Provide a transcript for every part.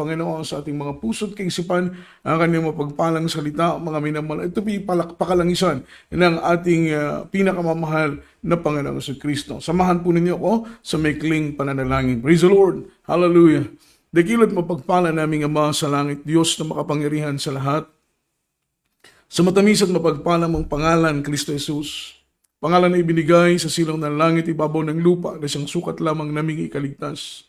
Panginoon sa ating mga puso't kaisipan, ang kanyang mapagpalang salita, mga minamahal. Ito pakalangisan ng ating pinakamamahal na Panginoon sa Kristo. Samahan po ninyo ako sa maikling pananalangin. Praise the Lord! Hallelujah! Dakila't mapagpala naming Ama sa langit, Diyos na makapangyarihan sa lahat, sa matamis at mapagpala mong pangalan, Kristo Jesus. Pangalan na ibinigay sa silong ng langit, ibabaw ng lupa, na siyang sukat lamang naming ikaligtas.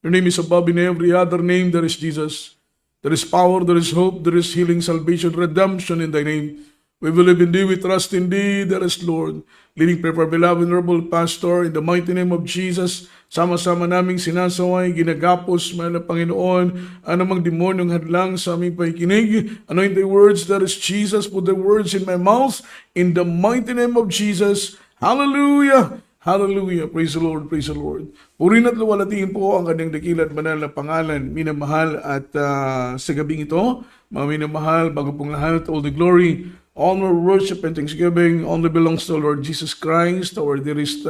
Your name is above in every other name. There is Jesus. There is power, there is hope, there is healing, salvation, redemption in thy name. We believe in thee, we trust in thee, there is Lord. Leading prayer for beloved Honorable Pastor, in the mighty name of Jesus, sama-sama naming sinasaway, ginagapos, mahal na Panginoon, anumang demonyong hadlang sa aming pakikinig. Anoint thy words, there is Jesus, put the words in my mouth, in the mighty name of Jesus. Hallelujah! Hallelujah! Praise the Lord, praise the Lord. Purihin at luwalhatiin po ang kanyang dakila at banal na pangalan, minamahal at sa gabing ito, mga minamahal, bago pong lahat, all the glory, honor, worship, and thanksgiving only belongs to Lord Jesus Christ, our dearest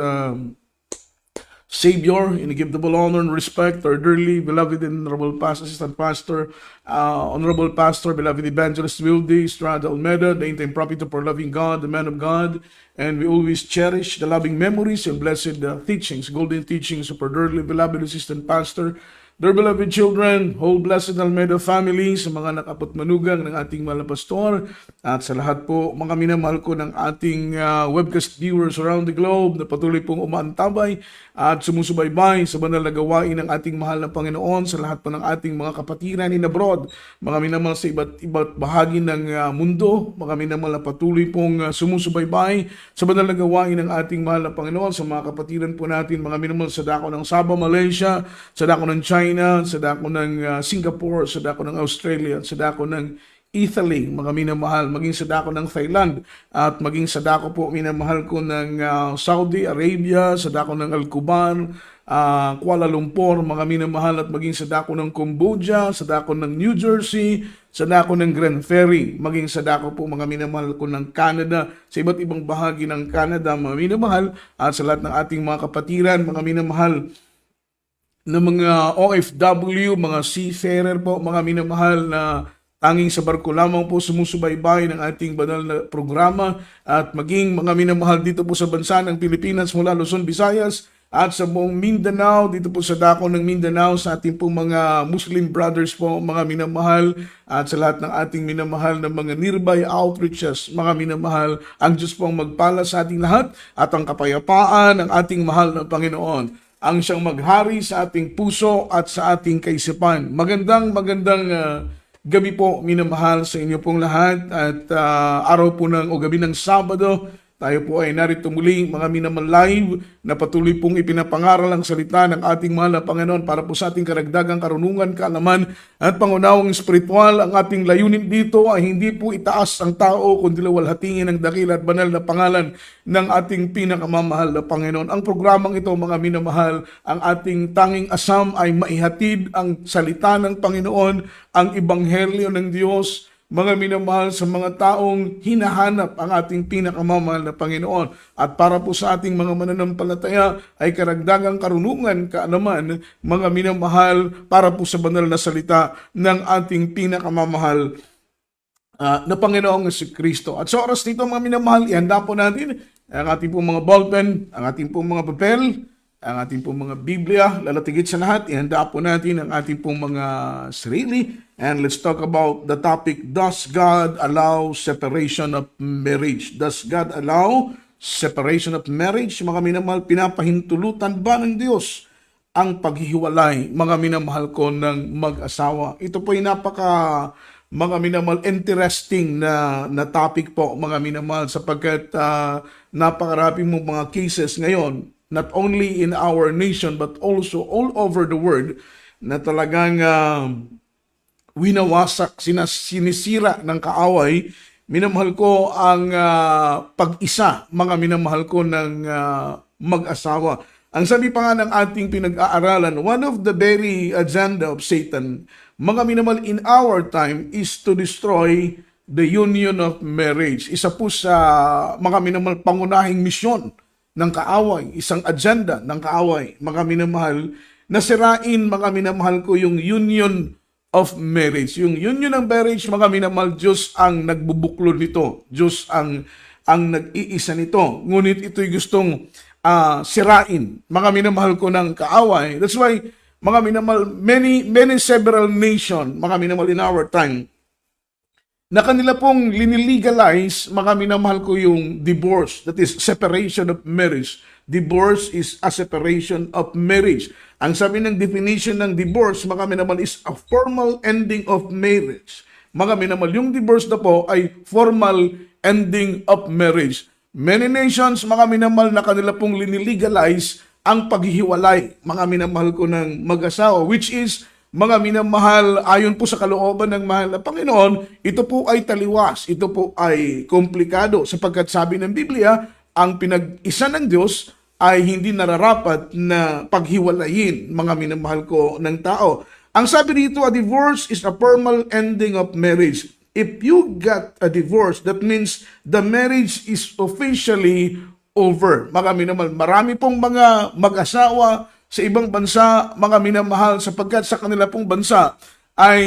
Savior, and give double honor and respect to our dearly beloved and honorable pastor, assistant pastor, honorable pastor, beloved evangelist Wilde Estrada Olmeda, the in-time prophet of our loving God, the man of God, and we always cherish the loving memories and blessed teachings, golden teachings of our dearly beloved assistant pastor, dear beloved children, whole blessed Almeida family, sa mga nakapatmanugang ng ating mahal na pastor, at sa lahat po mga minamahal ko ng ating webcast viewers around the globe na patuloy pong umaantabay at sumusubaybay sa banal na gawain ng ating mahal na Panginoon, sa lahat po ng ating mga kapatiran in abroad, mga minamahal sa iba't bahagi ng mundo, mga minamahal na patuloy pong sumusubaybay sa banal na gawain ng ating mahal na Panginoon, sa mga kapatiran po natin, mga minamahal sa dako ng Sabah, Malaysia, sa dako ng China, sa dako ng Singapore, sa dako ng Australia, sa dako ng Italy, mga minamahal, maging sa dako ng Thailand, at maging sa dako po minamahal ko ng Saudi Arabia, sa dako ng Al-Quban, Kuala Lumpur, mga minamahal, at maging sa dako ng Cambodia, sa dako ng New Jersey, sa dako ng Grand Ferry, maging sa dako po mga minamahal ko ng Canada, sa iba't ibang bahagi ng Canada, mga minamahal, at sa lahat ng ating mga kapatiran, mga minamahal, na mga OFW, mga seafarer po, mga minamahal na tanging sa barko lamang po sumusubaybay ng ating banal na programa, at maging mga minamahal dito po sa bansa ng Pilipinas mula Luzon, Visayas at sa buong Mindanao, dito po sa dako ng Mindanao, sa ating pong mga Muslim brothers po, mga minamahal, at sa lahat ng ating minamahal na mga nearby outreaches, mga minamahal, ang Diyos pong magpala sa ating lahat at ang kapayapaan ng ating mahal na Panginoon ang siyang maghari sa ating puso at sa ating kaisipan. Magandang gabi po, minamahal sa inyo pong lahat, at araw po o gabi ng Sabado, tayo po ay narito muli, mga minamahal live, na patuloy pong ipinapangaral ang salita ng ating mahal na Panginoon para po sa ating karagdagang karunungan, kaalaman at pangunawang espiritual. Ang ating layunin dito ay hindi po itaas ang tao, kundi luwalhatingin ang dakila at banal na pangalan ng ating pinakamamahal na Panginoon. Ang programang ito, mga minamahal, ang ating tanging asam ay maihatid ang salita ng Panginoon, ang ebanghelyo ng Diyos, mga minamahal, sa mga taong hinahanap ang ating pinakamamahal na Panginoon. At para po sa ating mga mananampalataya ay karagdagang karunungan, kaalaman, mga minamahal, para po sa banal na salita ng ating pinakamamahal na Panginoong Kristo. At sa oras nito, mga minamahal, ihanda po natin ang ating pong mga ballpen, ang ating pong mga papel, ang ating pong mga Biblia. Lalatigit sa lahat, ihanda po natin ang ating pong mga sarili. And let's talk about the topic, does God allow separation of marriage? Does God allow separation of marriage? Mga minamahal, pinapahintulutan ba ng Diyos ang paghihiwalay, mga minamahal ko, ng mag-asawa? Ito po ay mga minamahal, interesting na topic po, mga minamahal, sapagkat napakaraming mong mga cases ngayon, not only in our nation but also all over the world, na talagang winawasak, sinisira ng kaaway, minamahal ko, ang pag-isa, mga minamahal ko, ng mag-asawa. Ang sabi pa nga ng ating pinag-aaralan, one of the very agenda of Satan, mga minamahal, in our time is to destroy the union of marriage. Isa po sa mga minamahal pangunahing misyon ng kaaway, isang agenda ng kaaway, mga minamahal, nasirain, mga minamahal ko, yung union of marriage. Yung union ng marriage, mga minamahal, Diyos ang nagbubuklo nito. Diyos ang nag-iisa nito. Ngunit ito'y gustong sirain, mga minamahal ko ng kaaway. That's why, mga minamahal, many several nation, mga minamahal in our time, na kanila pong linilegalize, mga minamahal ko, yung divorce, that is separation of marriage. Divorce is a separation of marriage. Ang sabi ng definition ng divorce, mga minamahal, is a formal ending of marriage. Mga minamahal, yung divorce na po ay formal ending of marriage. Many nations, mga minamahal, na kanila pong linilegalize ang paghihiwalay, mga minamahal ko, ng mag-asawa, which is, mga minamahal, ayon po sa kalooban ng mahal na Panginoon, ito po ay taliwas, ito po ay komplikado, sapagkat sabi ng Biblia, ang pinag-isa ng Diyos ay hindi nararapat na paghiwalayin, mga minamahal ko, ng tao. Ang sabi dito, a divorce is a formal ending of marriage. If you got a divorce, that means the marriage is officially over. Mga minamahal, marami pong mga mag-asawa sa ibang bansa, mga minamahal, sapagkat sa kanila pong bansa ay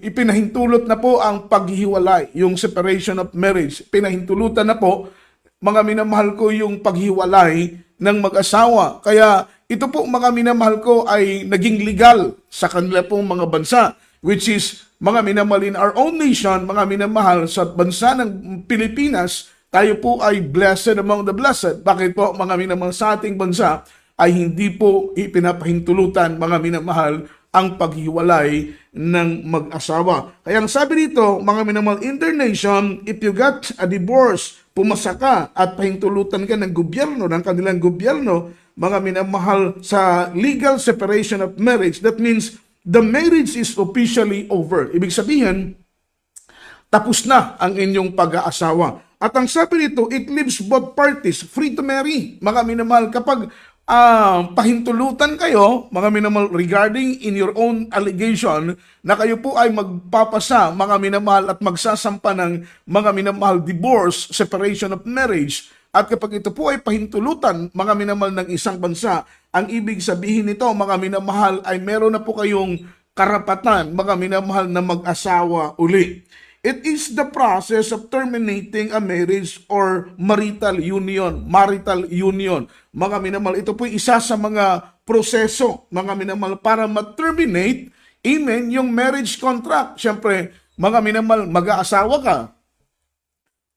ipinahintulot na po ang paghihiwalay, yung separation of marriage. Pinahintulutan na po, mga minamahal ko, yung paghiwalay ng mag-asawa. Kaya ito po, mga minamahal ko, ay naging legal sa kanila pong mga bansa, which is, mga minamahal, in our own nation, mga minamahal, sa bansa ng Pilipinas, tayo po ay blessed among the blessed. Bakit po, mga minamahal, sa ating bansa ay hindi po ipinapahintulutan, mga minamahal, ang paghiwalay ng mag-asawa. Kaya ang sabi dito, mga minamahal, in their nation, if you got a divorce, pumasa ka at pahintulutan ka ng gobyerno, ng kanilang gobyerno, mga minamahal, sa legal separation of marriage, that means the marriage is officially over. Ibig sabihin, tapos na ang inyong pag-aasawa. At ang sabi nito, it leaves both parties free to marry. Mga minamahal, kapag pahintulutan kayo, mga minamahal, regarding in your own allegation, na kayo po ay magpapasa, mga minamahal, at magsasampa ng mga minamahal divorce, separation of marriage, at kapag ito po ay pahintulutan, mga minamahal, ng isang bansa, ang ibig sabihin nito, mga minamahal, ay meron na po kayong karapatan, mga minamahal, na mag-asawa uli. It is the process of terminating a marriage or marital union. Mga minamahal, ito po isa sa mga proseso, mga minamahal, para ma-terminate, amen, yung marriage contract. Siyempre, mga minamahal, mag-aasawa ka.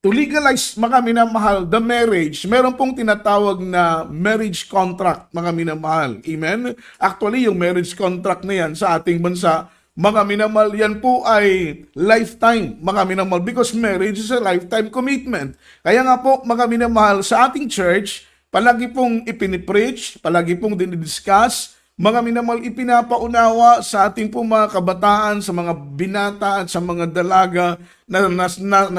To legalize, mga minamahal, the marriage, meron pong tinatawag na marriage contract, mga minamahal. Amen? Actually, yung marriage contract na yan sa ating bansa, mga minamahal, yan po ay lifetime, mga minamahal, because marriage is a lifetime commitment. Kaya nga po, mga minamahal, sa ating church, palagi pong ipinipreach, palagi pong dinidiscuss, mga minamahal, ipinapaunawa sa ating pong mga kabataan, sa mga binata at sa mga dalaga na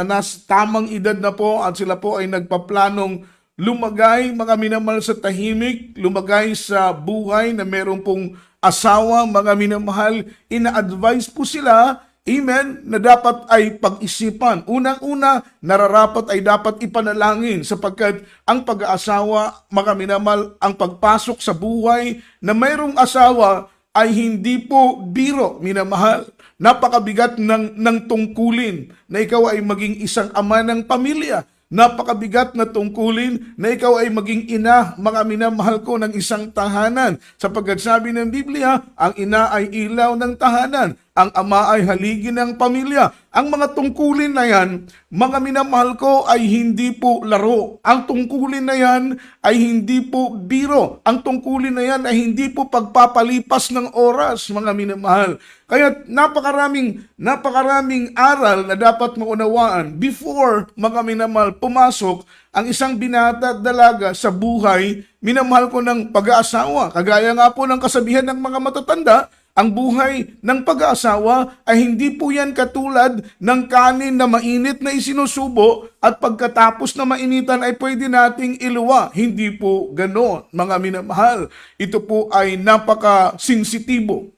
nas tamang edad na po at sila po ay nagpaplanong lumagay, mga minamahal, sa tahimik, lumagay sa buhay na meron pong asawa, mga minamahal, ina-advise po sila, amen, na dapat ay pag-isipan. Unang-una, nararapat ay dapat ipanalangin sapagkat ang pag-aasawa, mga minamahal, ang pagpasok sa buhay na mayroong asawa ay hindi po biro, minamahal. Napakabigat ng tungkulin na ikaw ay maging isang ama ng pamilya. Napakabigat na tungkulin na ikaw ay maging ina, mga minamahal ko, ng isang tahanan. Sapagkat sabi ng Biblia, ang ina ay ilaw ng tahanan, ang ama ay haligi ng pamilya. Ang mga tungkulin na yan, mga minamahal ko, ay hindi po laro. Ang tungkulin na yan ay hindi po biro. Ang tungkulin na yan ay hindi po pagpapalipas ng oras, mga minamahal. Kaya napakaraming aral na dapat maunawaan before, mga minamahal, pumasok ang isang binata at dalaga sa buhay, minamahal ko, ng pag-aasawa. Kagaya nga po ng kasabihan ng mga matatanda, ang buhay ng pag-aasawa ay hindi po yan katulad ng kanin na mainit na isinusubo at pagkatapos na mainitan ay pwede nating iluwa. Hindi po gano'n, mga minamahal. Ito po ay napaka-sensitibo,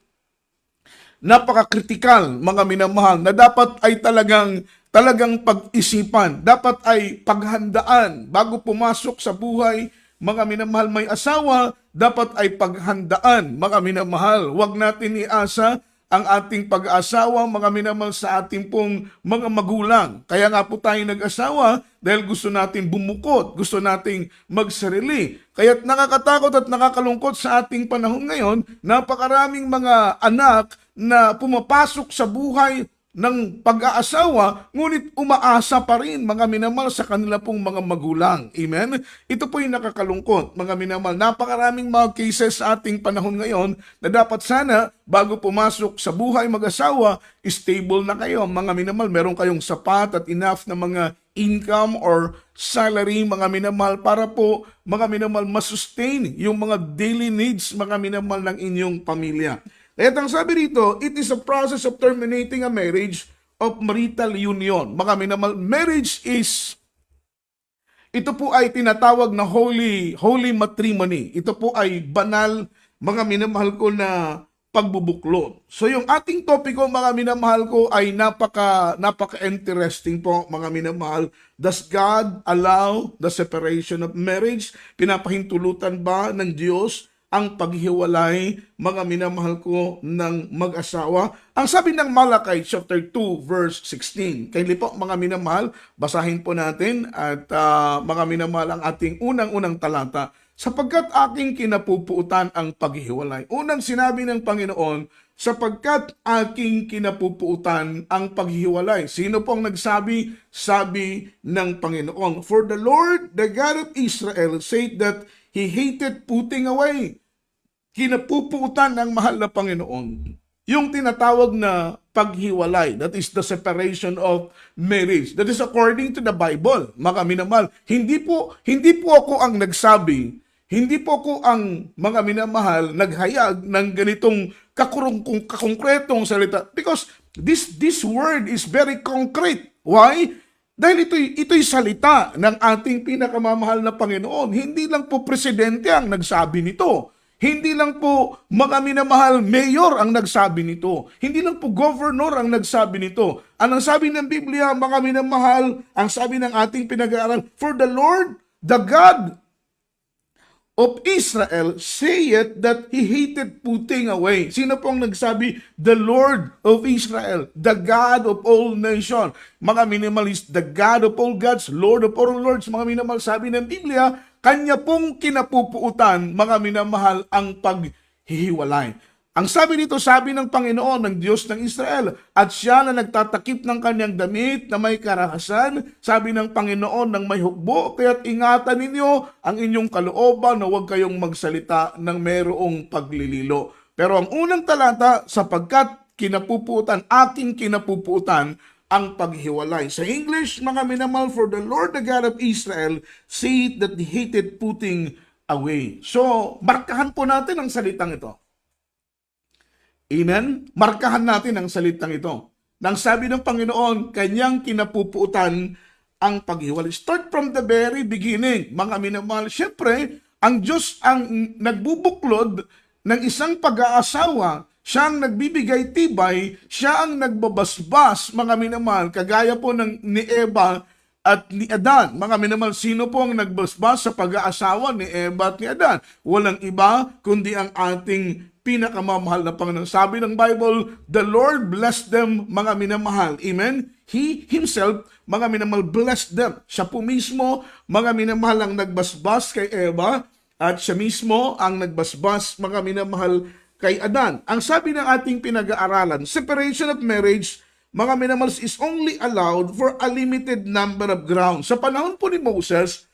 napaka-kritikal, mga minamahal, na dapat ay talagang pag-isipan, dapat ay paghandaan bago pumasok sa buhay. Mga minamahal, may asawa, dapat ay paghandaan, mga minamahal. Huwag natin iasa ang ating pag-aasawa, mga minamahal, sa ating pong mga magulang. Kaya nga po tayo nag-asawa dahil gusto natin bumukod, gusto nating magsarili. Kaya't nakakatakot at nakakalungkot sa ating panahon ngayon, napakaraming mga anak na pumapasok sa buhay ng pag-aasawa, ngunit umaasa pa rin, mga minamahal, sa kanila pong mga magulang. Amen? Ito po yung nakakalungkot, mga minamahal. Napakaraming mga cases sa ating panahon ngayon na dapat sana, bago pumasok sa buhay mag-asawa, stable na kayo. Mga minamahal, meron kayong sapat at enough na mga income or salary, mga minamahal, para po, mga minamahal, masustain yung mga daily needs, mga minamahal, ng inyong pamilya. At ang sabi rito, it is a process of terminating a marriage of marital union. Mga minamahal, marriage is, ito po ay tinatawag na holy matrimony. Ito po ay banal, mga minamahal ko, na pagbubuklod. So yung ating topiko, mga minamahal ko, ay napaka-interesting po, mga minamahal. Does God allow the separation of marriage? Pinapahintulutan ba ng Diyos ang paghiwalay, mga minamahal ko, ng mag-asawa? Ang sabi ng Malakay chapter 2 verse 16. Kaya po, mga minamahal, basahin po natin at mga minamahal, ang ating unang-unang talata. Sapagkat aking kinapupuutan ang paghiwalay. Unang sinabi ng Panginoon, sapagkat aking kinapupuutan ang paghiwalay. Sino pong nagsabi? Sabi ng Panginoon. For the Lord, the God of Israel, said that He hated putting away. Kinapupuutan ng mahal na Panginoon yung tinatawag na paghiwalay. That is the separation of marriage. That is according to the Bible, mga minamahal. Hindi po ako ang nagsabi, hindi po ako ang, mga minamahal, naghayag ng ganitong kakongkretong salita. Because this word is very concrete. Why? Dahil ito'y salita ng ating pinakamamahal na Panginoon. Hindi lang po presidente ang nagsabi nito. Hindi lang po, mga minamahal, mayor ang nagsabi nito. Hindi lang po governor ang nagsabi nito. Ang sabi ng Biblia, mga minamahal, ang sabi ng ating pinag-aaral, for the Lord, the God of Israel, saith that He hated putting away. Sino pong nagsabi? The Lord of Israel, the God of all nations. Mga minimalist, the God of all gods, Lord of all lords. Mga minamahal, sabi ng Biblia, Kanya pong kinapupuutan, mga minamahal, ang paghihiwalay. Ang sabi nito, sabi ng Panginoon, ng Diyos ng Israel, at siya na nagtatakip ng kanyang damit na may karahasan, sabi ng Panginoon, ng may hukbo, kaya't ingatan ninyo ang inyong kalooban na huwag kayong magsalita ng merong paglililo. Pero ang unang talata, sapagkat kinapupuutan, aking kinapupuutan ang paghiwalay. Sa English, mga minamahal, for the Lord, the God of Israel, said that He hated putting away. So, markahan po natin ang salitang ito. Amen? Markahan natin ang salitang ito. Nang sabi ng Panginoon, kanyang kinapupuutan ang paghiwalay. Start from the very beginning, mga minamahal. Siyempre, ang Diyos ang nagbubuklod ng isang pag-aasawa. Siya ang nagbibigay tibay, siya ang nagbabasbas, mga minamahal, kagaya po ni Eva at ni Adan. Mga minamahal, sino po ang nagbasbas sa pag-aasawa ni Eva at ni Adan? Walang iba kundi ang ating pinakamamahal na Panginoon. Sabi ng Bible, the Lord blessed them, mga minamahal. Amen? He Himself, mga minamahal, blessed them. Siya po mismo, mga minamahal, ang nagbasbas kay Eva at siya mismo ang nagbasbas, mga minamahal, kay Adan. Ang sabi ng ating pinag-aaralan, separation of marriage, mga minamahal, is only allowed for a limited number of grounds. Sa panahon po ni Moses,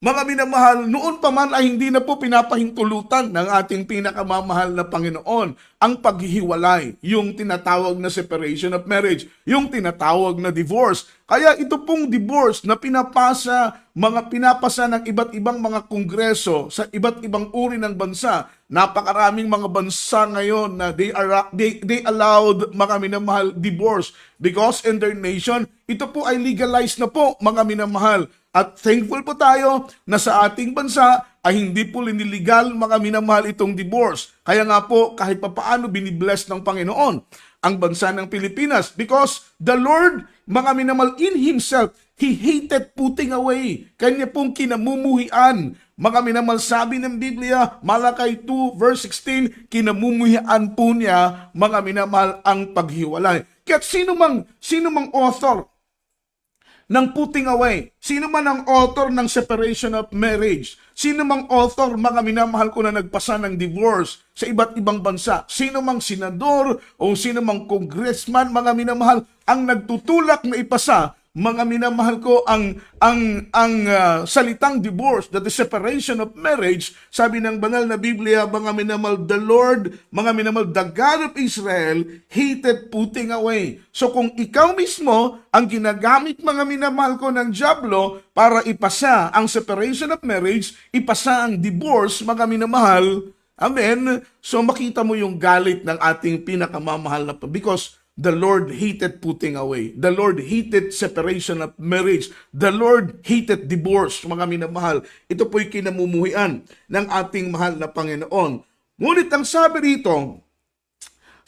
mga minamahal, noon pa man ay hindi na po pinapahintulutan ng ating pinakamamahal na Panginoon ang paghihiwalay, yung tinatawag na separation of marriage, yung tinatawag na divorce. Kaya ito pong divorce na pinapasa ng iba't ibang mga kongreso sa iba't ibang uri ng bansa. Napakaraming mga bansa ngayon na they allowed, mga minamahal, divorce because in their nation, ito po ay legalized na po, mga minamahal. At thankful po tayo na sa ating bansa ay hindi po liniligal, mga minamahal, itong divorce. Kaya nga po, kahit papaano binibless ng Panginoon ang bansa ng Pilipinas because the Lord, mga minamahal, in Himself, He hated putting away. Kanya pong kinamumuhian. Mga minamahal, sabi ng Biblia, Malakay 2 verse 16, kinamumuhian po niya, mga minamahal, ang paghiwalay. Kaya sino mang author ng putting away, sino man ang author ng separation of marriage, sino mang author, mga minamahal ko, na nagpasa ng divorce sa iba't ibang bansa, sino mang senador o sino mang congressman, mga minamahal, ang nagtutulak na ipasa, mga minamahal ko, ang salitang divorce, that is separation of marriage, sabi ng banal na Biblia, mga minamahal, the Lord, mga minamahal, the God of Israel hated putting away. So kung ikaw mismo ang ginagamit, mga minamahal ko, ng dyablo para ipasa ang separation of marriage, ipasa ang divorce, mga minamahal, amen, so makita mo yung galit ng ating pinakamamahal na, because the Lord hated putting away. The Lord hated separation of marriage. The Lord hated divorce, mga minamahal. Ito po'y kinamumuhian ng ating mahal na Panginoon. Ngunit ang sabi rito,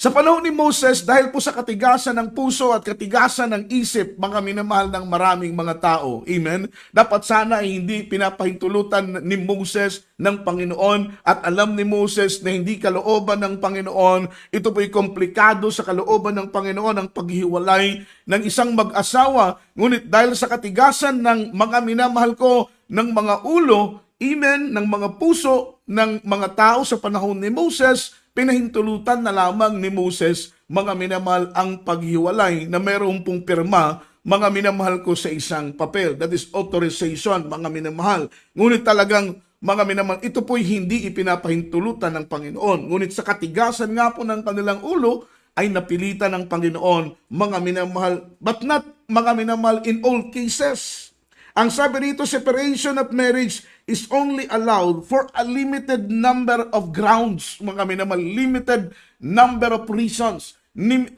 sa panahon ni Moses, dahil po sa katigasan ng puso at katigasan ng isip, mga minamahal, ng maraming mga tao, amen, dapat sana ay hindi pinapahintulutan ni Moses ng Panginoon, at alam ni Moses na hindi kalooban ng Panginoon. Ito po'y komplikado sa kalooban ng Panginoon ang paghiwalay ng isang mag-asawa. Ngunit dahil sa katigasan ng mga minamahal ko, ng mga ulo, amen, ng mga puso ng mga tao sa panahon ni Moses, pinahintulutan na lamang ni Moses, mga minamahal, ang paghiwalay na mayroon pong pirma, mga minamahal ko, sa isang papel. That is authorization, mga minamahal. Ngunit talagang, mga minamahal, ito po'y hindi ipinapahintulutan ng Panginoon. Ngunit sa katigasan nga po ng kanilang ulo, ay napilitan ng Panginoon, mga minamahal, but not, mga minamahal, in all cases. Ang sabi rito, separation of marriage is only allowed for a limited number of grounds. Mga minamahal, limited number of reasons,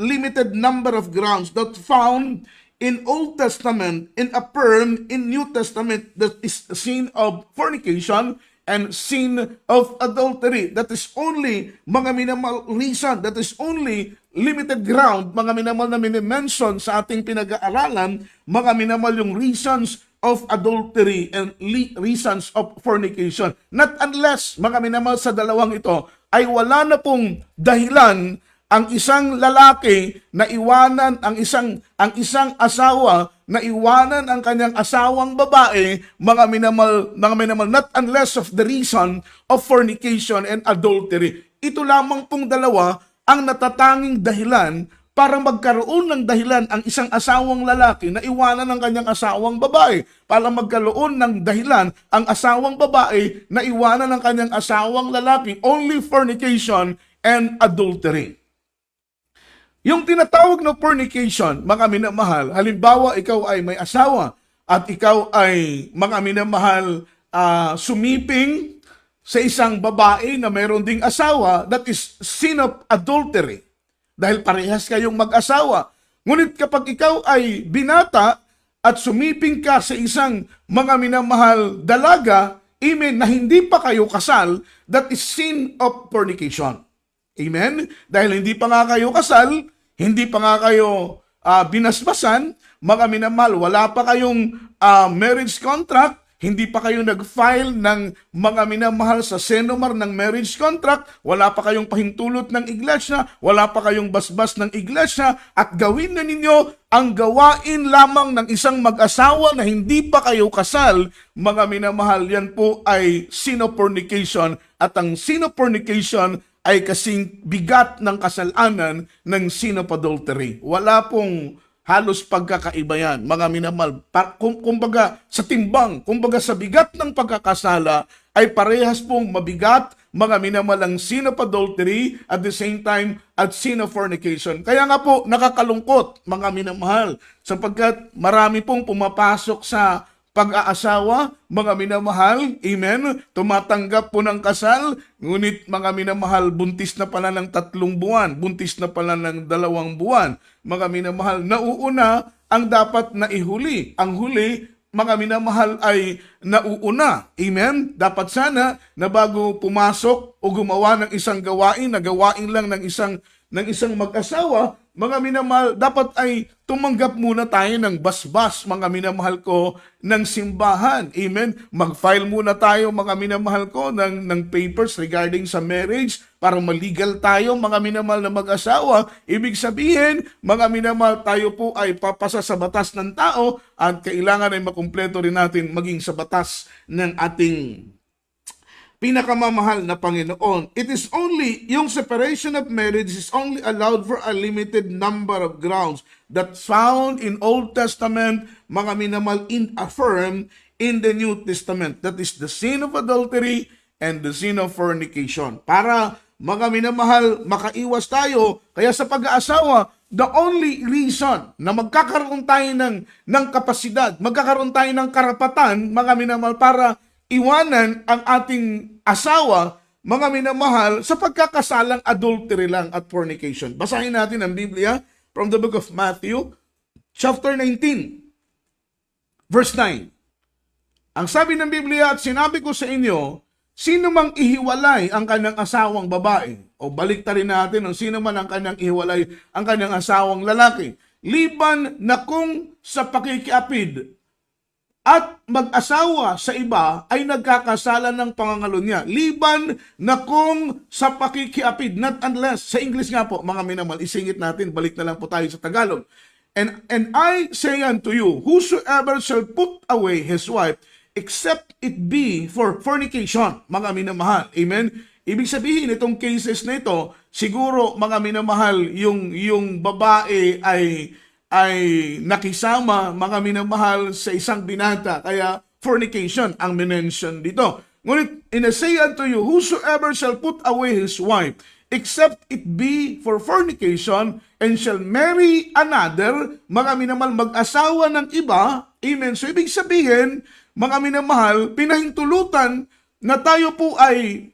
limited number of grounds that found in Old Testament and affirmed in New Testament, that is sin of fornication and sin of adultery. That is only, mga minamahal, reason, that is only limited ground, mga minamahal, na minimension sa ating pinag-aaralan, mga minamahal, yung reasons of adultery and reasons of fornication. Not unless, mga minamahal, sa dalawang ito ay wala na pong dahilan ang isang lalaki na iwanan ang isang asawa, na iwanan ang kanyang asawang babae, mga minamahal, not unless of the reason of fornication and adultery. Ito lamang pong dalawa ang natatanging dahilan para magkaroon ng dahilan ang isang asawang lalaki na iwanan ng kanyang asawang babae, para magkaroon ng dahilan ang asawang babae na iwanan ng kanyang asawang lalaki. Only fornication and adultery. Yung tinatawag na fornication, mga minamahal, halimbawa ikaw ay may asawa at ikaw ay, mga minamahal, sumiping sa isang babae na mayroon ding asawa, that is sin of adultery. Dahil parehas kayong mag-asawa. Ngunit kapag ikaw ay binata at sumiping ka sa isang, mga minamahal, dalaga, amen, na hindi pa kayo kasal, that is sin of fornication. Amen? Dahil hindi pa nga kayo kasal, hindi pa nga kayo binasbasan, mga minamahal, wala pa kayong marriage contract, hindi pa kayo nag-file ng, mga minamahal, sa Senomar ng marriage contract, wala pa kayong pahintulot ng iglesia, wala pa kayong basbas ng iglesia, at gawin na ninyo ang gawain lamang ng isang mag-asawa na hindi pa kayo kasal, mga minamahal, yan po ay sin of fornication, at ang sin of fornication ay kasing bigat ng kasalanan ng sin of adultery. Wala pong halos pagkakaiba yan, mga minamahal. Kumbaga sa timbang, kumbaga sa bigat ng pagkakasala, ay parehas pong mabigat, mga minamahal, ang sin of adultery, at the same time, at sin of fornication. Kaya nga po, nakakalungkot, mga minamahal, sapagkat marami pong pumapasok sa pag-aasawa, mga minamahal, amen, tumatanggap po ng kasal, ngunit, mga minamahal, buntis na pala ng 3 buwan, buntis na pala ng 2 buwan, mga minamahal, nauuna ang dapat na ihuli. Ang huli, mga minamahal, ay nauuna. Amen? Dapat sana na bago pumasok o gumawa ng isang gawain, na gawain lang ng isang ng isang mag-asawa, mga minamahal, dapat ay tumanggap muna tayo ng basbas, mga minamahal ko, ng simbahan. Amen? Mag-file muna tayo, mga minamahal ko, ng papers regarding sa marriage para maligal tayo, mga minamahal na mag-asawa. Ibig sabihin, mga minamahal, tayo po ay papasa sa batas ng tao at kailangan ay makumpleto rin natin maging sa batas ng ating pinakamamahal na Panginoon. It is only, yung separation of marriage is only allowed for a limited number of grounds that found in Old Testament, mga minamahal, affirmed in the New Testament. That is the sin of adultery and the sin of fornication. Para, mga minamahal, makaiwas tayo, kaya sa pag-aasawa, the only reason na magkakaroon tayo ng kapasidad, magkakaroon tayo ng karapatan, mga minamahal, para iwanan ang ating asawa, mga minamahal, sa pagkakasalang adultery lang at fornication. Basahin natin ang Biblia from the book of Matthew, chapter 19, verse 9. Ang sabi ng Biblia, at sinabi ko sa inyo, sino mang ihiwalay ang kanyang asawang babae, o baliktarin natin, ang sino man ang kanyang ihiwalay ang kanyang asawang lalaki, liban na kung sa pakikiapid at mag-asawa sa iba ay nagkakasala ng pangangalunya. Liban na kung sa pakikiapid, not unless, sa English nga po, mga minamahal, isingit natin, balik na lang po tayo sa Tagalog. And I say unto you, whosoever shall put away his wife, except it be for fornication, mga minamahal. Amen? Ibig sabihin, itong cases na ito, siguro, mga minamahal, yung babae ay nakisama, mga minamahal, sa isang binata. Kaya fornication ang minention dito. Ngunit, and I say unto you, whosoever shall put away his wife, except it be for fornication, and shall marry another, mga minamahal, mag-asawa ng iba. Amen. So, ibig sabihin, mga minamahal, pinahintulutan na tayo po ay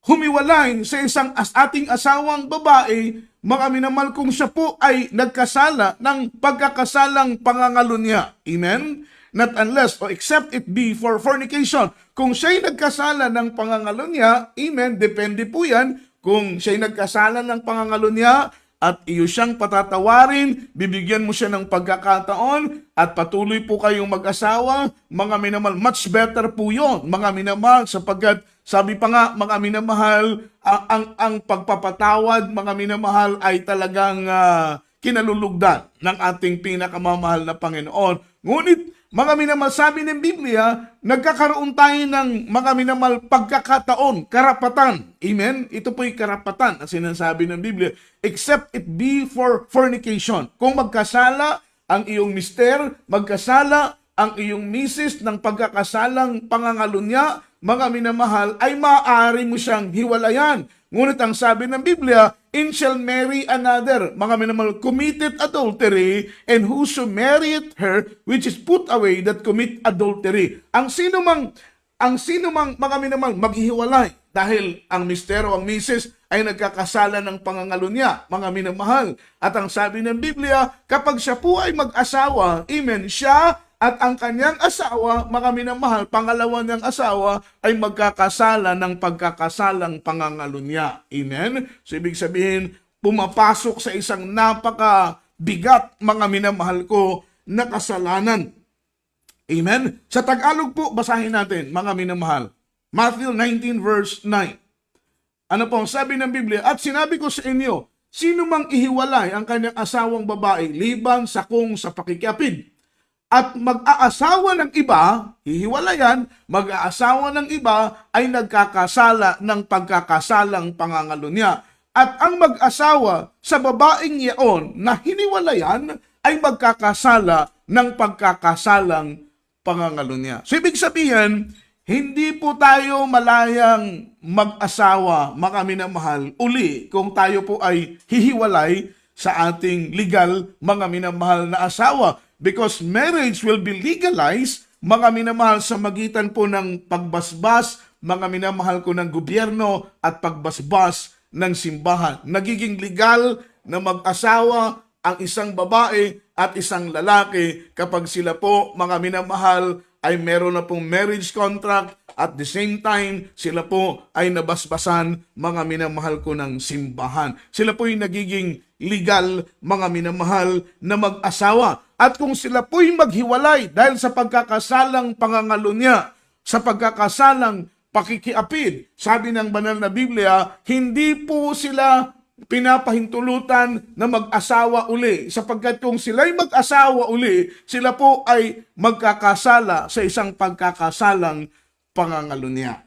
humiwalay sa isang ating asawang babae, mga minamahal, kung siya po ay nagkasala ng pagkakasalang pangangalunya. Amen? Not unless, or except it be for fornication. Kung siya'y nagkasala ng pangangalunya, amen, depende po yan. Kung siya'y nagkasala ng pangangalunya at iyo siyang patatawarin, bibigyan mo siya ng pagkakataon at patuloy po kayong mag-asawa, mga minamahal, much better po yun, mga minamahal, sapagkat sabi pa nga, mga minamahal, ang pagpapatawad, mga minamahal, ay talagang kinalulugdan ng ating pinakamamahal na Panginoon. Ngunit, mga minamahal, sabi ng Biblia, nagkakaroon tayo ng, mga minamahal, pagkakataon, karapatan. Amen? Ito po'y karapatan ang sinasabi ng Biblia, except it be for fornication. Kung magkasala ang iyong mister, magkasala ang iyong misis ng pagkakasalang pangangalunya, mga minamahal, ay maaari mo siyang hiwalayan. Ngunit ang sabi ng Biblia, and shall marry another, mga minamahal, committed adultery, and whoso married her, which is put away, that commit adultery. Ang sino mang, mga minamahal, maghihiwalay, dahil ang mistero, ang misis, ay nagkakasala ng pangangalunya, mga minamahal. At ang sabi ng Biblia, kapag siya po ay mag-asawa, amen, siya at ang kanyang asawa, mga minamahal, pangalawa niyang asawa, ay magkakasala ng pagkakasalang pangangalunya. Amen? So, ibig sabihin, pumapasok sa isang napakabigat, mga minamahal ko, na kasalanan. Amen? Sa Tagalog po, basahin natin, mga minamahal. Matthew 19 verse 9. Ano po, sabi ng Biblia, at sinabi ko sa inyo, sino mang ihiwalay ang kanyang asawang babae, liban sa kung sa pakikiapid, at mag-aasawa ng iba, hihiwalayan, mag-aasawa ng iba ay nagkakasala ng pagkakasalang pangangalunya. At ang mag-asawa sa babaeng iyon na hiniwalayan ay magkakasala ng pagkakasalang pangangalunya. So, ibig sabihin, hindi po tayo malayang mag-asawa, mga minamahal, uli kung tayo po ay hihiwalay sa ating legal, mga minamahal na asawa. Because marriage will be legalized, mga minamahal, sa magitan po ng pagbasbas, mga minamahal ko, ng gobyerno at pagbasbas ng simbahan. Nagiging legal na mag-asawa ang isang babae at isang lalaki kapag sila po, mga minamahal, ay meron na pong marriage contract. At the same time, sila po ay nabasbasan, mga minamahal ko, ng simbahan. Sila po ay nagiging legal, mga minamahal, na mag-asawa. At kung sila po ay maghiwalay dahil sa pagkakasalang pangangalunya, sa pagkakasalang pakikiapid, sabi ng banal na Biblia, hindi po sila pinapahintulutan na mag-asawa uli, sapagkat kung sila'y mag-asawa uli, sila po ay magkakasala sa isang pagkakasalang pangangalunya.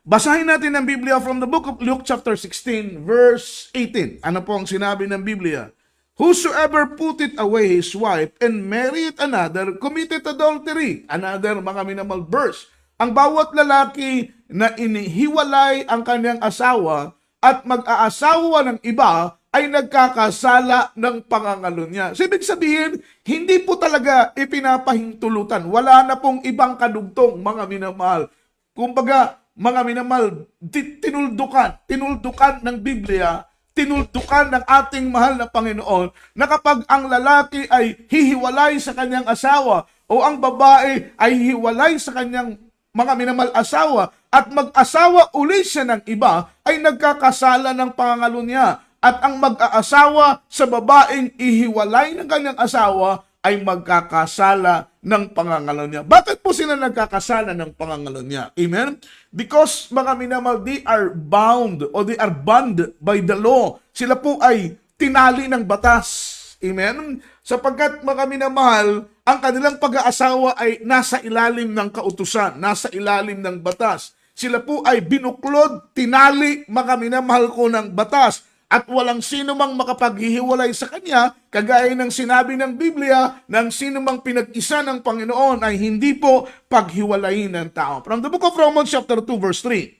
Basahin natin ang Biblia from the book of Luke chapter 16 verse 18. Ano po ang sinabi ng Biblia? Whosoever putteth away his wife and married another committed adultery. Another, mga minamal, verse. Ang bawat lalaki na inihiwalay ang kanyang asawa at mag-aasawa ng iba ay nagkakasala ng pangangalunya. So, ibig sabihin, hindi po talaga ipinapahintulutan. Wala na pong ibang kadugtong, mga minamahal. Kumbaga, mga minamahal, tinuldukan ng Biblia, tinuldukan ng ating mahal na Panginoon, na kapag ang lalaki ay hihiwalay sa kanyang asawa o ang babae ay hihiwalay sa kanyang mga minamahal asawa at mag-asawa uli siya ng iba, ay nagkakasala ng pangangalunya. At ang mag-aasawa sa babaeng ihiwalay ng kanyang asawa ay magkakasala ng pangangalunya. Bakit po sila nagkakasala ng pangangalunya? Amen? Because, mga minamahal, they are bound or they are bound by the law. Sila po ay tinali ng batas. Amen? Sapagkat, mga minamahal, ang kanilang pag-aasawa ay nasa ilalim ng kautusan, nasa ilalim ng batas. Sila po ay binuklod, tinali, mga minamahal ko, ng batas. At walang sino mang makapaghihiwalay sa kanya, kagaya ng sinabi ng Biblia, ng sino mang pinag-isa ng Panginoon ay hindi po paghiwalayin ng tao. From the book of Romans chapter 2 verse 3.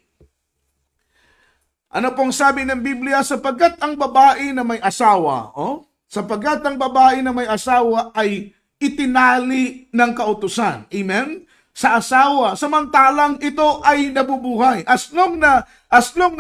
Ano pong sabi ng Biblia? Sapagkat ang babae na may asawa, sapagkat ang babae na may asawa ay itinali ng kautusan. Amen? Sa asawa, samantalang ito ay nabubuhay. As long na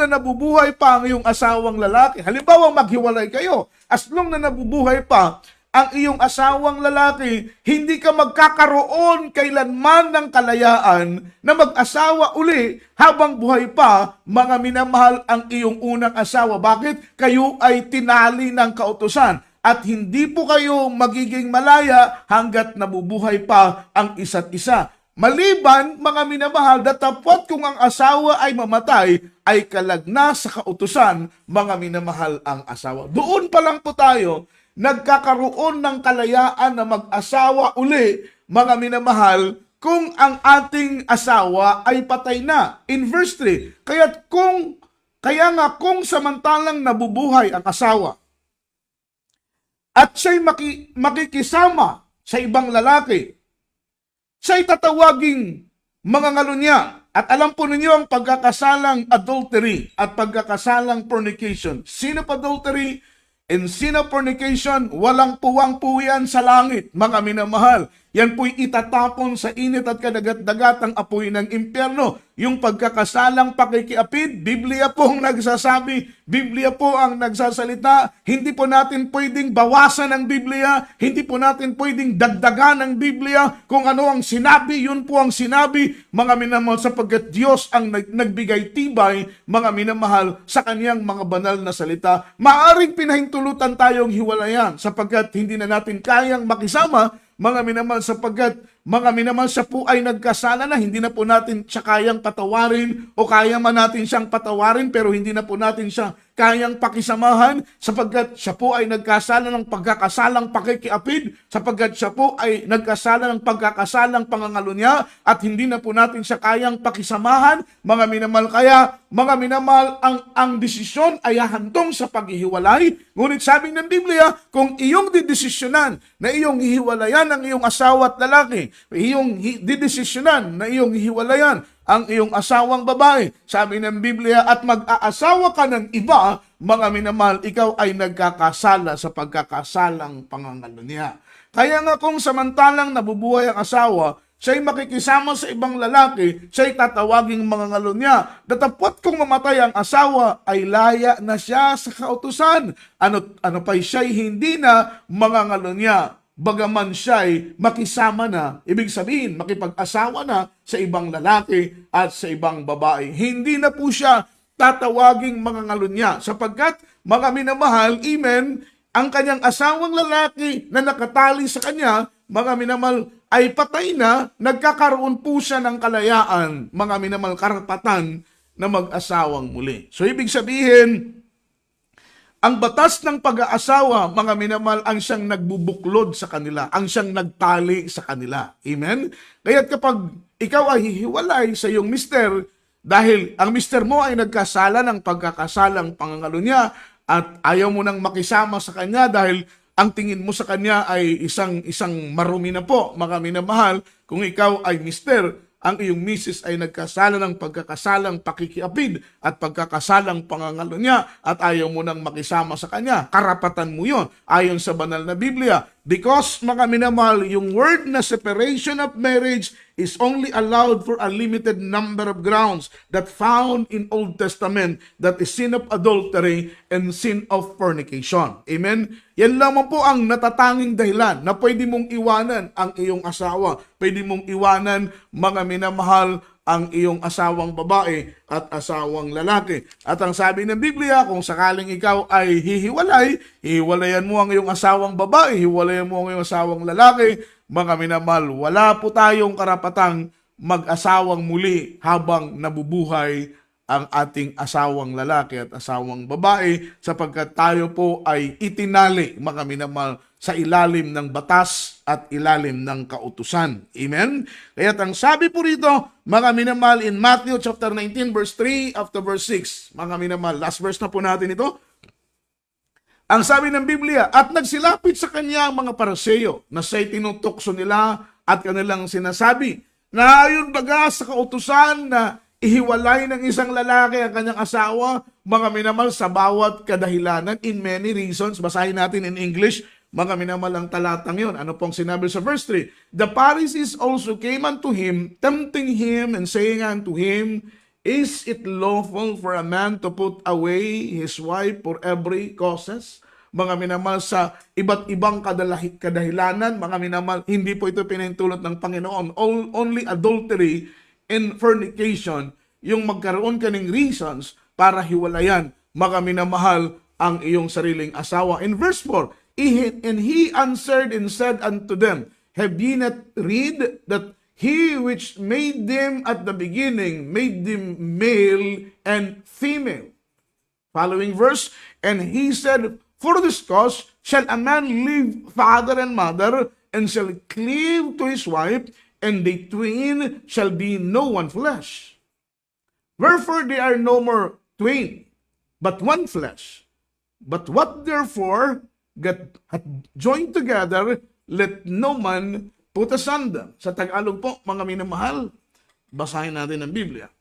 nabubuhay pa ang iyong asawang lalaki, halimbawa maghiwalay kayo, as long na nabubuhay pa ang iyong asawang lalaki, hindi ka magkakaroon kailanman ng kalayaan na mag-asawa uli habang buhay pa, mga minamahal, ang iyong unang asawa. Bakit? Kayo ay tinali ng kautusan. At hindi po kayo magiging malaya hanggat nabubuhay pa ang isa't isa. Maliban, mga minamahal, datapwat kung ang asawa ay mamatay, ay kalagna sa kautusan, mga minamahal, ang asawa. Doon pa lang po tayo, nagkakaroon ng kalayaan na mag-asawa uli, mga minamahal, kung ang ating asawa ay patay na. In verse 3, kaya nga kung samantalang nabubuhay ang asawa, at siya'y makikisama sa ibang lalaki, siya'y tatawaging mga ngalunya. At alam po ninyo ang pagkakasalang adultery at pagkakasalang fornication. Sin of adultery and sin of fornication, walang puwang-puwian sa langit, mga minamahal. Yan po'y itatapon sa init at kadagat-dagatang apoy ng impyerno. Yung pagkakasalang pakikiapid, Biblia po ang nagsasabi, Biblia po ang nagsasalita. Hindi po natin pwedeng bawasan ng Biblia, hindi po natin pwedeng dagdagan ng Biblia. Kung ano ang sinabi, yun po ang sinabi, mga minamahal, sapagkat Diyos ang nagbigay tibay, mga minamahal, sa kaniyang mga banal na salita. Maaring pinahintulutan tayong hiwalayan, sapagkat hindi na natin kayang makisama, mga minamahal, sapagkat mga minamahal, siya po ay nagkasala na, hindi na po natin siya kayang patawarin o kaya man natin siyang patawarin pero hindi na po natin siya kayang pakisamahan sapagkat siya po ay nagkasala ng pagkakasalang pakikiapid, sapagkat siya po ay nagkasala ng pagkakasalang pangangalunya at hindi na po natin siya kayang pakisamahan, mga minamahal. Kaya, mga minamahal, ang desisyon ay hahantong sa paghihiwalay. Ngunit sabi ng Biblia, kung iyong didesisyonan na iyong hihiwalayan ang iyong asawa at lalaki, iyong didesisyonan na iyong hihiwalayan ang iyong asawang babae, sabi ng Biblia, at mag-aasawa ka ng iba, mga minamahal, ikaw ay nagkakasala sa pagkakasalang pangangalunya. Kaya nga kung samantalang nabubuhay ang asawa, siya'y makikisama sa ibang lalaki, siya'y tatawaging mga ngalunya. Datapwat kung mamatay ang asawa, ay laya na siya sa kautusan. Ano pa, siya'y hindi na mga ngalunya. bagaman siya ay makisama na, ibig sabihin, makipag-asawa na sa ibang lalaki at sa ibang babae. Hindi na po siya tatawaging mga ngalunya, sapagkat, mga minamahal, amen, ang kanyang asawang lalaki na nakatali sa kanya, mga minamahal, ay patay na, nagkakaroon po siya ng kalayaan, mga minamahal, karapatan na mag-asawang muli. So, ibig sabihin, ang batas ng pag-aasawa, mga minamahal, ang siyang nagbubuklod sa kanila, ang siyang nagtali sa kanila. Amen? Kaya't kapag ikaw ay hihiwalay sa iyong mister, dahil ang mister mo ay nagkasala ng pagkakasalang pangangalo niya at ayaw mo nang makisama sa kanya dahil ang tingin mo sa kanya ay isang marumi na po, mga minamahal, kung ikaw ay mister, ang iyong misis ay nagkasala ng pagkakasalang pakikiapid at pagkakasalang pangangalo niya at ayaw mo nang makisama sa kanya. Karapatan mo yon ayon sa banal na Biblia. Because, mga minamahal, yung word na separation of marriage is only allowed for a limited number of grounds that found in Old Testament, that is sin of adultery and sin of fornication. Amen? Yan lamang po ang natatanging dahilan na pwede mong iwanan ang iyong asawa. Pwede mong iwanan, mga minamahal, ang iyong asawang babae at asawang lalaki. At ang sabi ng Biblia, kung sakaling ikaw ay hihiwalayan mo ang iyong asawang babae, hiwalayan mo ang iyong asawang lalaki, mga minamahal, wala po tayong karapatang mag-asawang muli habang nabubuhay ang ating asawang lalaki at asawang babae, sapagkat tayo po ay itinali, mga minamahal, sa ilalim ng batas at ilalim ng kautusan. Amen? Kaya't ang sabi po rito, mga minamahal, in Matthew chapter 19 verse 3 up to verse 6, mga minamahal, last verse na po natin ito. Ang sabi ng Biblia, at nagsilapit sa kanya ang mga Pariseo na siya'y tinutokso nila at kanilang sinasabi, na ayon baga sa kautusan na ihiwalay ng isang lalaki ang kanyang asawa, mga minamahal, sa bawat kadahilanan, in many reasons. Basahin natin in English, mga minamahal, ang talatang yun. Ano pong sinabi sa verse 3? The Pharisees also came unto him, tempting him, and saying unto him, is it lawful for a man to put away his wife for every causes? Mga minamahal, sa iba't ibang kadahilanan, mga minamahal, hindi po ito pinahintulot ng Panginoon. Only adultery and fornication, yung magkaroon ka ng reasons para hiwalayan, mga minamahal, ang iyong sariling asawa. In verse 4, and he answered and said unto them, have ye not read that he which made them at the beginning made them male and female? Following verse, and he said, for this cause shall a man leave father and mother, and shall cleave to his wife, and they twain shall be no one flesh. Wherefore they are no more twain, but one flesh. But what therefore God hath joined together, let no man put asunder. Sa Tagalog po, mga minamahal, basahin natin ang Biblia.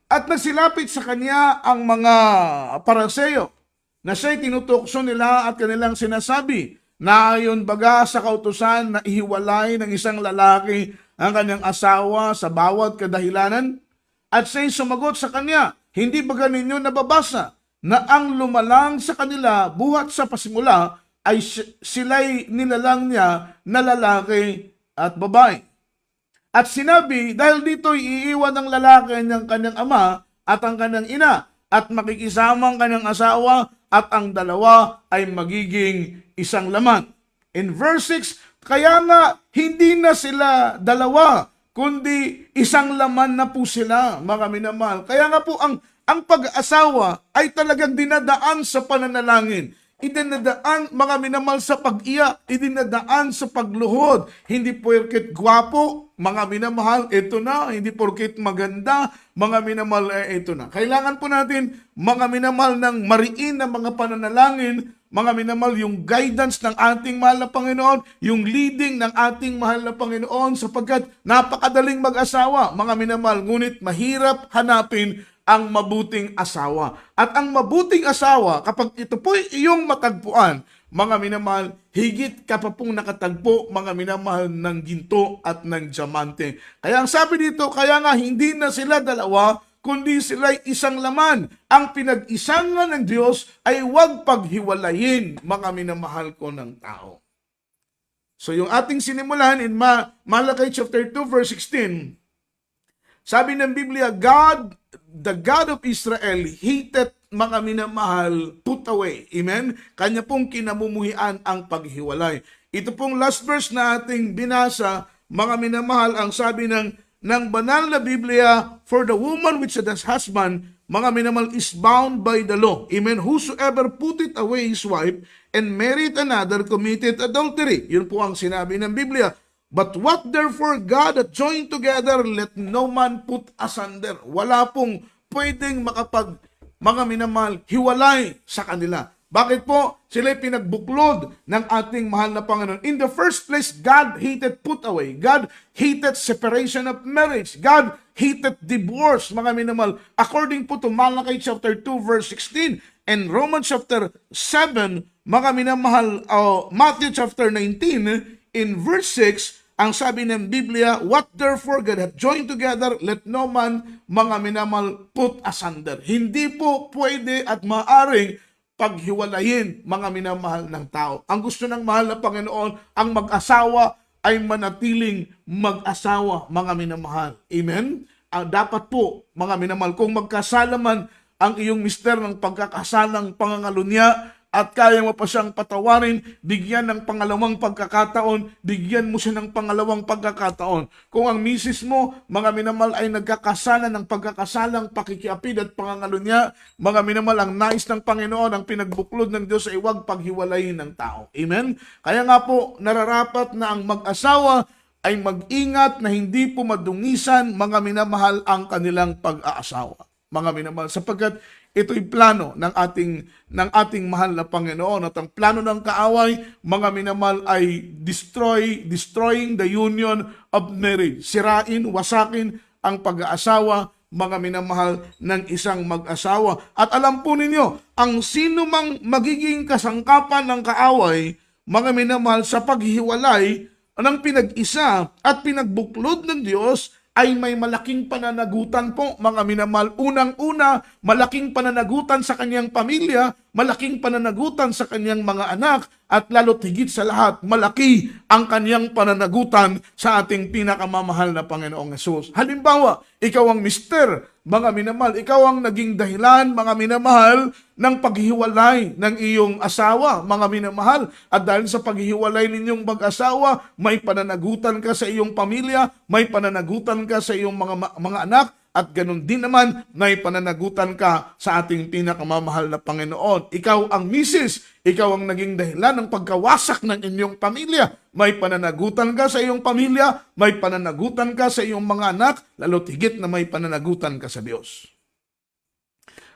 At nagsilapit sa kanya ang mga Pariseo, na siya'y tinutokso nila at kanilang sinasabi, na ayon baga sa kautusan na ihiwalay ng isang lalaki ang kanyang asawa sa bawat kadahilanan? At siya'y sumagot sa kanya, hindi baga ninyo nababasa na ang lumalang sa kanila buhat sa pasimula ay sila'y nilalang niya na lalaki at babae. At sinabi, dahil dito'y iiwan ng lalaki ng kanyang ama at ang kanyang ina, at makikisama ang kanyang asawa, at ang dalawa ay magiging isang laman. In verse 6, kaya nga hindi na sila dalawa, kundi isang laman na po sila, mga minamahal. Kaya nga po ang pag-aasawa ay talagang dinadaan sa pananalangin. Idinadaan, mga minamahal, sa pag-iyak. Idinadaan sa pagluhod. Hindi porket gwapo, mga minamahal, ito na. Hindi porket maganda, mga minamahal, ito na. Kailangan po natin, mga minamahal, ng mariin na mga pananalangin, mga minamahal, yung guidance ng ating mahal na Panginoon, yung leading ng ating mahal na Panginoon, sapagkat napakadaling mag-asawa, mga minamahal, ngunit mahirap hanapin ang mabuting asawa. At ang mabuting asawa, kapag ito po iyong matagpuan, mga minamahal, higit ka pa pong nakatagpo, mga minamahal, ng ginto at ng diamante. Kaya ang sabi dito, kaya nga hindi na sila dalawa, kundi sila'y isang laman. Ang pinag-isangan ng Diyos ay huwag paghiwalayin, mga minamahal ko ng tao. So yung ating sinimulan in Malachi chapter 2 verse 16, sabi ng Biblia, the God of Israel hated, mga minamahal, put away. Amen? Kanya pong kinamumuhian ang paghiwalay. Ito pong last verse na ating binasa, mga minamahal, ang sabi ng banal na Biblia, for the woman which has husband, mga minamahal, is bound by the law. Amen? Whosoever put it away his wife and married another committed adultery. Yun po ang sinabi ng Biblia. But what therefore God hath joined together, let no man put asunder. Wala pong pwedeng mga minamahal, hiwalay sa kanila. Bakit po? Sila'y pinagbuklod ng ating mahal na Panginoon. In the first place, God hated put away. God hated separation of marriage. God hated divorce, mga minamahal. According po to Malachi chapter 2 verse 16 and Romans chapter 7, mga minamahal, Matthew chapter 19, in verse 6, ang sabi ng Biblia, what therefore God hath joined together, let no man, mga minamahal, put asunder. Hindi po pwede at maaring paghiwalayin, mga minamahal ng tao. Ang gusto ng mahal na Panginoon, ang mag-asawa ay manatiling mag-asawa, mga minamahal. Amen? Dapat po, mga minamahal, kung magkasala man ang iyong mister ng pagkakasalang pangangalunya, at kaya mo pa siyang patawarin, bigyan ng pangalawang pagkakataon, bigyan mo siya ng pangalawang pagkakataon. Kung ang misis mo, mga minamahal, ay nagkakasala ng pagkakasalang pakikiapid at pangangalunya, mga minamahal, ang nais ng Panginoon, ang pinagbuklod ng Diyos ay huwag paghiwalayin ng tao. Amen? Kaya nga po, nararapat na ang mag-asawa ay mag-ingat na hindi po madungisan, mga minamahal, ang kanilang pag-aasawa. Mga minamahal, sapagkat ito'y plano ng ating mahal na Panginoon. At ang plano ng kaaway, mga minamahal, ay destroying the union of marriage. Sirain, wasakin ang pag-aasawa, mga minamahal, ng isang mag-asawa. At alam po ninyo, ang sino mang magiging kasangkapan ng kaaway, mga minamahal, sa paghihiwalay ng pinag-isa at pinagbuklod ng Diyos, ay may malaking pananagutan po, mga minamahal. Unang-una, malaking pananagutan sa kanyang pamilya, malaking pananagutan sa kanyang mga anak, at lalo't higit sa lahat, malaki ang kanyang pananagutan sa ating pinakamamahal na Panginoong Hesus. Halimbawa, ikaw ang mister, mga minamahal, ikaw ang naging dahilan, mga minamahal, ng paghihiwalay ng iyong asawa, mga minamahal. At dahil sa paghihiwalay ninyong mag-asawa, may pananagutan ka sa iyong pamilya, may pananagutan ka sa iyong mga anak, at ganun din naman, may pananagutan ka sa ating pinakamamahal na Panginoon. Ikaw ang misis, ikaw ang naging dahilan ng pagkawasak ng inyong pamilya. May pananagutan ka sa iyong pamilya, may pananagutan ka sa iyong mga anak, lalo't higit na may pananagutan ka sa Diyos.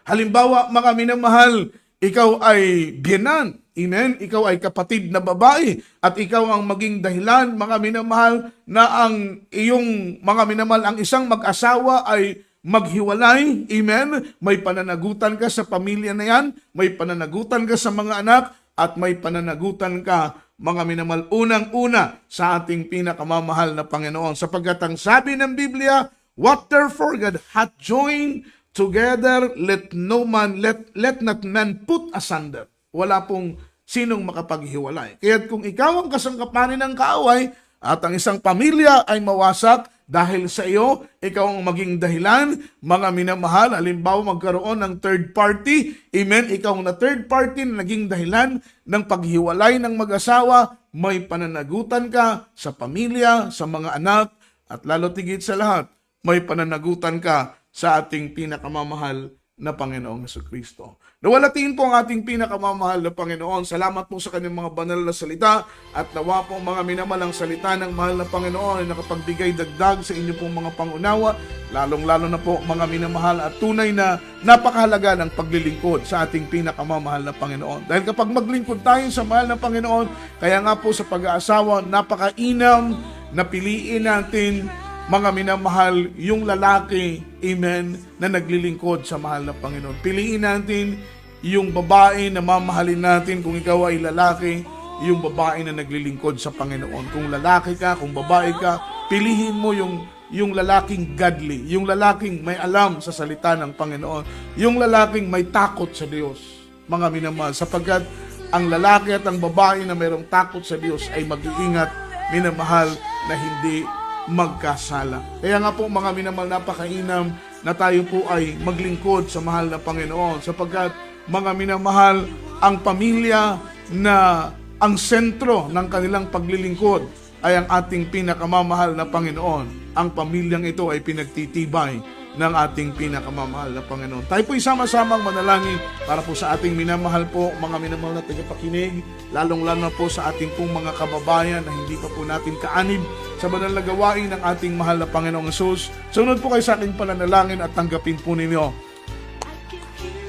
Halimbawa, mga minamahal, ikaw ay biyenan, amen? Ikaw ay kapatid na babae, at ikaw ang maging dahilan, mga minamahal, na ang iyong, mga minamahal, ang isang mag-asawa ay maghiwalay, amen? May pananagutan ka sa pamilya na yan, may pananagutan ka sa mga anak, at may pananagutan ka, mga minamahal, unang-una sa ating pinakamamahal na Panginoon. Sapagkat ang sabi ng Biblia, what therefore God hath joined together, let not man put asunder. Wala pong sinong makapaghiwalay. Kaya kung ikaw ang kasangkapanin ng kaaway at ang isang pamilya ay mawasak dahil sa iyo, ikaw ang maging dahilan, mga minamahal, halimbawa magkaroon ng third party, amen, ikaw na third party na naging dahilan ng paghiwalay ng mag-asawa, may pananagutan ka sa pamilya, sa mga anak, at lalo tigit sa lahat, may pananagutan ka sa ating pinakamamahal na Panginoong Jesucristo. Nawalatiin po ang ating pinakamamahal na Panginoon. Salamat po sa kanyang mga banal na salita, at nawa po mga minamalang salita ng mahal na Panginoon ay nakapagbigay dagdag sa inyo pong mga pangunawa, lalong-lalo na po mga minamahal, at tunay na napakahalaga ng paglilingkod sa ating pinakamamahal na Panginoon. Dahil kapag maglingkod tayo sa mahal na Panginoon, kaya nga po sa pag-aasawa, napakainam na piliin natin, mga minamahal, yung lalaki, amen, na naglilingkod sa mahal na Panginoon. Piliin natin yung babae na mamahalin natin. Kung ikaw ay lalaki, yung babae na naglilingkod sa Panginoon. Kung lalaki ka, kung babae ka, pilihin mo yung lalaking godly, yung lalaking may alam sa salita ng Panginoon, yung lalaking may takot sa Diyos, mga minamahal, sapagkat ang lalaki at ang babae na mayroong takot sa Diyos ay mag-iingat, minamahal, na hindi magkasala. Kaya nga po mga minamahal, napakainam na tayo po ay maglingkod sa mahal na Panginoon, sapagkat mga minamahal, ang pamilya na ang sentro ng kanilang paglilingkod ay ang ating pinakamamahal na Panginoon. Ang pamilyang ito ay pinagtitibay ng ating pinakamamahal na Panginoon. Tayo po isama-samang manalangin para po sa ating minamahal po, mga minamahal na tagapakinig, lalong-lalo na po sa ating pong mga kababayan na hindi pa po natin kaanib sa banal na gawain ng ating mahal na Panginoong Hesus. Sunod po kayo sa ating pananalangin at tanggapin po ninyo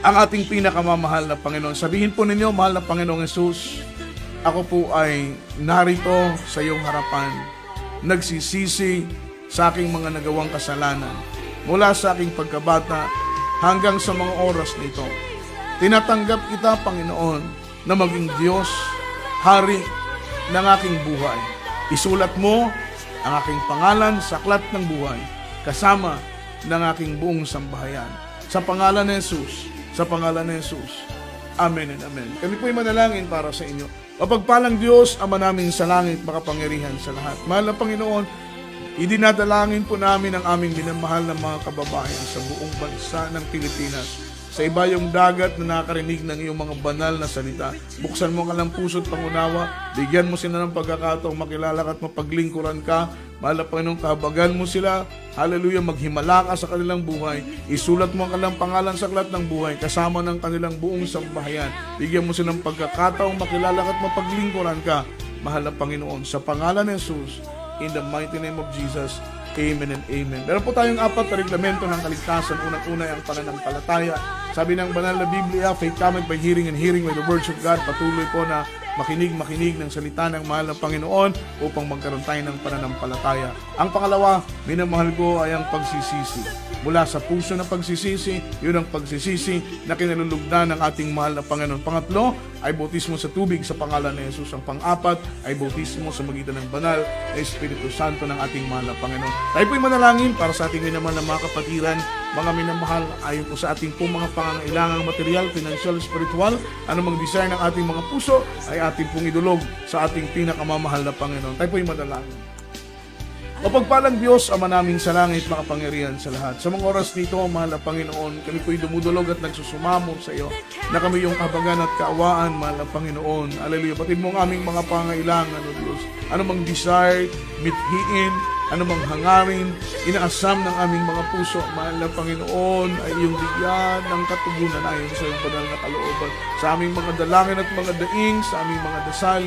ang ating pinakamamahal na Panginoon. Sabihin po ninyo, mahal na Panginoong Hesus, ako po ay narito sa iyong harapan, nagsisisi sa aking mga nagawang kasalanan mula sa aking pagkabata hanggang sa mga oras nito. Tinatanggap kita, Panginoon, na maging Diyos, Hari ng aking buhay. Isulat mo ang aking pangalan sa aklat ng buhay, kasama ng aking buong sambahayan. Sa pangalan ni Jesus, sa pangalan ni Jesus. Amen and amen. Kami po'y manalangin para sa inyo. Mapagpalang Diyos, Ama namin sa langit, makapangyarihan sa lahat. Mahal na Panginoon, idinadalangin po namin ang aming minamahal na mga kababayan sa buong bansa ng Pilipinas. Sa ibayong dagat na nakarinig ng iyong mga banal na salita. Buksan mo ang kanilang puso't pangunawa. Bigyan mo sila ng pagkakataong makilala ka at mapaglingkuran ka. Mahal na Panginoon, kahabagan mo sila. Hallelujah, maghimala ka sa kanilang buhay. Isulat mo ang kanilang pangalan sa aklat ng buhay kasama ng kanilang buong sambahayan. Bigyan mo silang pagkakataong makilala ka at mapaglingkuran ka. Mahal na Panginoon, sa pangalan ni Jesus, in the mighty name of Jesus, amen and amen. Meron po tayong 4 na reglamento ng kaligtasan. Unang-una ay ang pananampalataya. Sabi ng banal na Biblia, faith cometh by hearing and hearing by the words of God. Patuloy po na makinig ng salita ng mahal na Panginoon upang magkaroon tayo ng pananampalataya. Ang pangalawa, minamahal ko, ay ang pagsisisi. Mula sa puso ng pagsisisi, yun ang pagsisisi na kinalulugdan ng ating mahal na Panginoon. Pangatlo, ay bautismo sa tubig sa pangalan ni Jesus. Ang pang-apat ay bautismo sa magitan ng banal na Espiritu Santo ng ating mahal na Panginoon. Tayo po'y manalangin para sa ating minamahal na mga kapatiran, mga minamahal, ayon po sa ating pong mga pangangailangang material, financial, spiritual, anumang desire ng ating mga puso, ay ating pong idulog sa ating pinakamamahal na Panginoon. Tayo po'y manalangin. Mapagpalang Diyos, Ama namin sa langit, makapangyarihan sa lahat. Sa mga oras nito, mahal na Panginoon, kami po'y dumudulog at nagsusumamo sa iyo na kami yung kabagan at kaawaan, mahal na Panginoon. Hallelujah. Patid mo ang aming mga pangailangan, O Diyos. Ano mang desire, mithiin, ano mang hangarin, inaasam ng aming mga puso, mahal na Panginoon, ay iyong bigyan ng katugunan ayon sa iyong banal na kalooban. Sa aming mga dalangin at mga daing, sa aming mga dasal,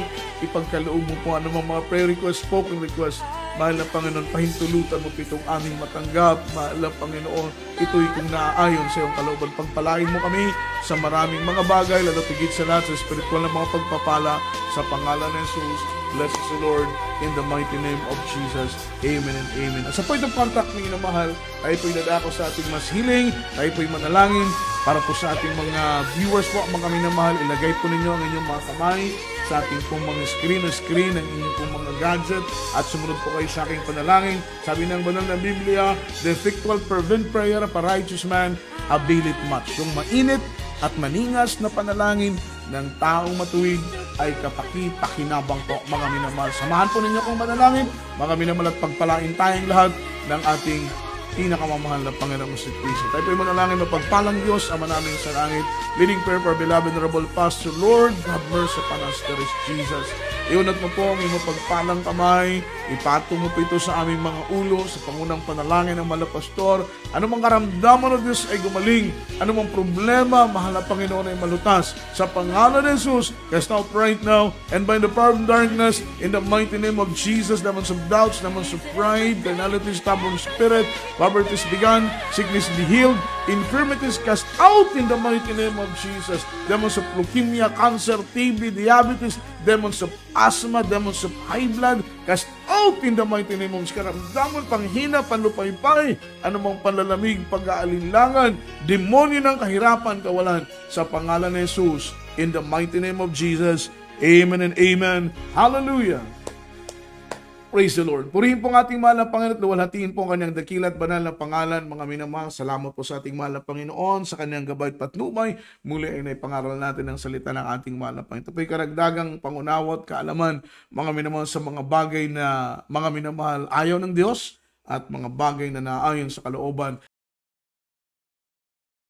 ipagkaloob mo po ano mga prayer request, spoken request. Mahal na Panginoon, pahintulutan mo pitong aming matanggap. Mahal na Panginoon, ito'y kung naaayon sa iyong kalooban. Pagpalain mo kami sa maraming mga bagay, lalo tigit sa lahat sa spiritual na mga pagpapala sa pangalan ng Jesus. Bless us, Lord, in the mighty name of Jesus. Amen and amen. At sa point of contact ng inamahal, tayo po'y dadako sa ating mas healing, tayo po'y manalangin para po sa ating mga viewers po, mga minamahal, ilagay po ninyo ang inyong mga kamay sa ating pong mga screen ng inyong pong mga gadget at sumunod po kayo sa aking panalangin. Sabi ng banal na Biblia, the effectual fervent prayer of a righteous man availeth much. Yung mainit at maningas na panalangin ng taong matuwid ay kapaki-pakinabang po, mga minamahal. Samahan po ninyo akong manalangin, mga minamahal, at pagpalain tayong lahat ng ating pinakamamahal na Panginoong Kristo. Tayo po'y manalangin, mapagpalang Diyos, Ama namin sa langit. Leading prayer for our beloved Honorable Pastor, Lord, have mercy upon us, there is Jesus. Iunat mo po ang iyong mapagpalang kamay, ipatong mo po ito sa aming mga ulo, sa pangunang panalangin ng mahal na Pastor. Anumang karamdaman ng Diyos ay gumaling, anumang problema, mahal na Panginoon ay malutas. Sa pangalan ng Jesus, cast out right now, and by the power of darkness, in the mighty name of Jesus, demons of doubts, demons of pride, carnality, stubborn spirit, poverty is begun, sickness be healed, infirmities cast out in the mighty name of Jesus. Demons of leukemia, cancer, TB, diabetes, demons of asthma, demons of high blood, cast out in the mighty name of Jesus. Karamdaman, panghina, panlupaypay, anumang panlalamig, pag-aalinlangan, demonyo ng kahirapan, kawalan, sa pangalan ni Jesus, in the mighty name of Jesus. Amen and amen. Hallelujah. Praise the Lord. Purihin po ang ating mahal na Panginoon at luwalhatiin po ang kanyang dakila at banal na pangalan. Mga minamahal, salamat po sa ating mahal na Panginoon, sa kanyang gabay at patnubay. Muli ay naipangaral natin ang salita ng ating mahal na Panginoon. Ito po'y karagdagang pangunawa at kaalaman, mga minamahal, sa mga bagay na mga minamahal ayaw ng Diyos at mga bagay na naayon sa kalooban